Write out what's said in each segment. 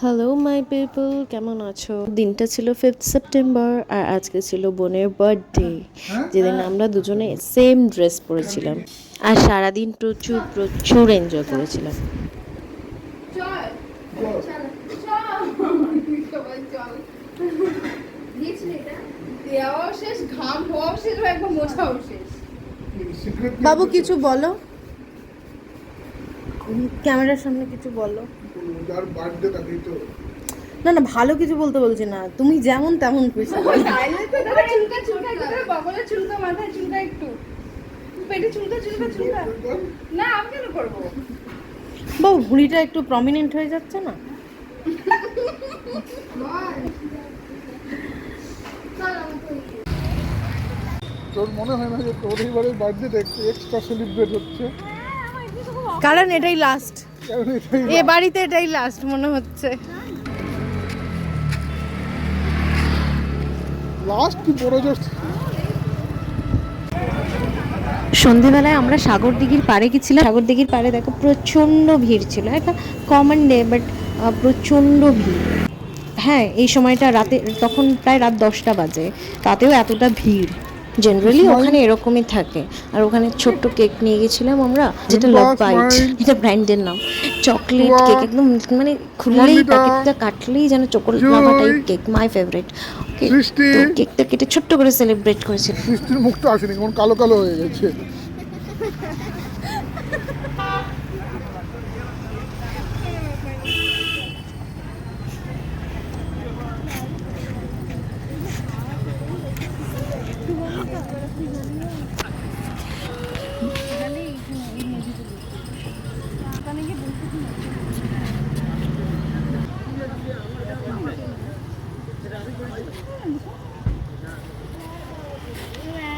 Hello my people, কেমন আছো? দিনটা ছিল 5th সেপ্টেম্বর আর আজকে ছিল বোনের বার্থডে, যেদিন আমরা দুজনে সেম ড্রেস পরেছিলাম আর সারাদিন প্রচুর প্রচুর এনজয় করেছিলাম। বাবু কিছু বলো, ক্যামেরার সামনে কিছু বলো। না না, ভালো কিছু বলতে বলছি না, তুমি যেমন তেমন কিছু বলো। বাবু ভুঁড়িটা একটু প্রমিনেন্ট হয়ে যাচ্ছে না? তোর মনে হয় না যে তোর এবারের বার্থডেটা একটু এক্সট্রা সেলিব্রেট হচ্ছে? কারণ এটাই লাস্ট, এ বাড়িতে এটাই লাস্ট মনে হচ্ছে। লাস্ট কি বড় জোর? সন্ধেবেলায় আমরা সাগর দিঘির পাড়ে গেছিলাম। সাগর দিঘির পাড়ে দেখো প্রচণ্ড ভিড় ছিল, একটা কমন ডে বাট প্রচণ্ড ভিড়। হ্যাঁ, এই সময়টা রাতে, তখন প্রায় রাত 10টা বাজে, তাতেও এতটা ভিড়। জেনারেলি ওখানে এরকমই থাকে। আর ওখানে ছোট্ট কেক নিয়ে গেছিলাম আমরা, যেটা লাভ বাইট, এটা ব্র্যান্ডের নাম। চকলেট কেক, একদম মানে খুললেই প্যাকেটটা কাটলেই যেন chocolate lava type cake, my favourite. তো কেকটা কেটে ছোট্ট করে সেলিব্রেট করেছি। সৃষ্টির মুখটা আসেনি, কেমন কালো কালো হয়ে গেছে।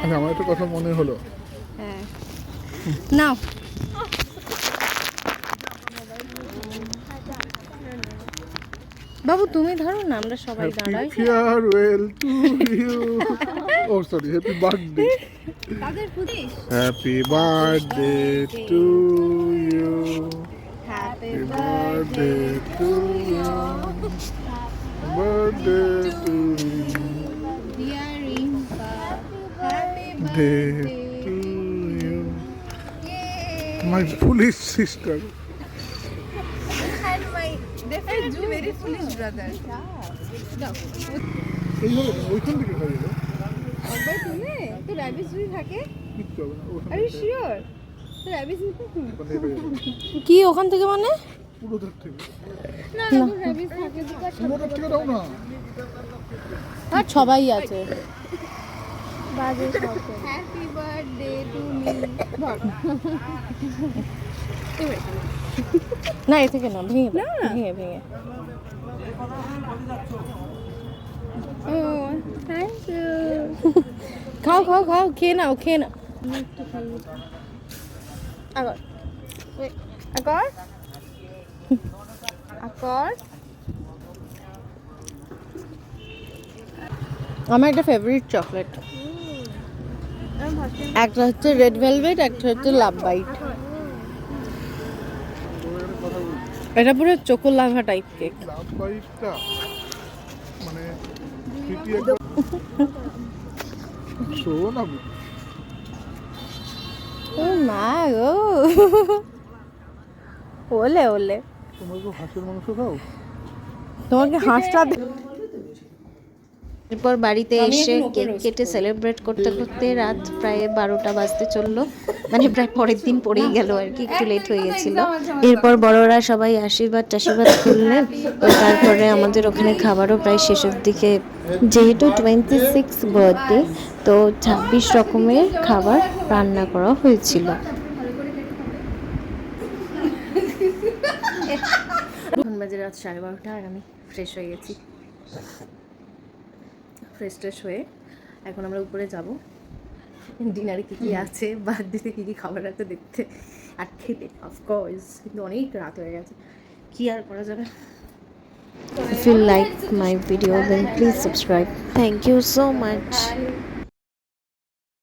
আচ্ছা, আমার একটা কথা মনে হলো। হ্যাঁ, নাও। বাবু তুমি ধরো না, আমরা সবাই দাঁড়াই। Farewell to you. Oh sorry, happy birthday. Happy birthday to you. Happy birthday to you. Birthday to you. Day to you, my foolish sister. And my definitely very foolish brother. এইভাবে ওইখান থেকে খাইয়ে দাও। একবার তুমি তো র্যাবিস যদি থাকে, কিচ্ছু হবে না, ওখান আর ইউ থেকে শিওর তো র্যাবিস নিতে ওখান থেকে খাইয়ে দাও। কি ওখান থেকে মানে? পুরো ধার থেকে। না না র্যাবিস থাকে তো পুরো ধার থেকে দাও না। আর সবাই আছে। বাজে শখ। Happy birthday to me. না, এ থেকে না, ভেঙে দাও, ভেঙে ভেঙে। ও থ্যাংক ইউ। খাও খাও খাও, খেয়ে নাও খেয়ে নাও। আগর আগর আগর। আমার একটা ফেভারিট চকলেট, একটা হচ্ছে রেড ভেলভেট, একটা হচ্ছে লাভ বাইট। এটা পুরো চকো লাভা টাইপ কেক। লাভ বাইটটা মানে ফিটি একদম শোনা। ও মা গো, ওলে ওলে। তোমরা তো হাঁসের মাংস খাও? তোমাকে হাঁসটা এরপর বাড়িতে এসে কেক কেটে সেলিব্রেট করতে করতে রাত প্রায় 12টা বাজতে চললো, মানে প্রায় পরের দিন পড়েই গেল আর কি, একটু লেট হয়ে গেছিলো। এরপর বড়রা সবাই আশীর্বাদ করলেন, তারপরে আমাদের ওখানে খাবারও প্রায় শেষের দিকে। যেহেতু 26 বার্থডে, তো 26 রকমের খাবার রান্না করা হয়েছিল। এখন বাজে রাত 12:30 আর আমি ফ্রেশ হয়ে গেছি। ফ্রেশ হয়ে এখন আমরা উপরে যাব, ডিনারে কী কী আছে, বার্থডেতে কী কী খাবার আছে দেখতে আর খেতে অফকোর্স। কিন্তু অনেক রাত হয়ে গেছে, কি আর করা যাবে। If you like my video then please subscribe. Thank you so much.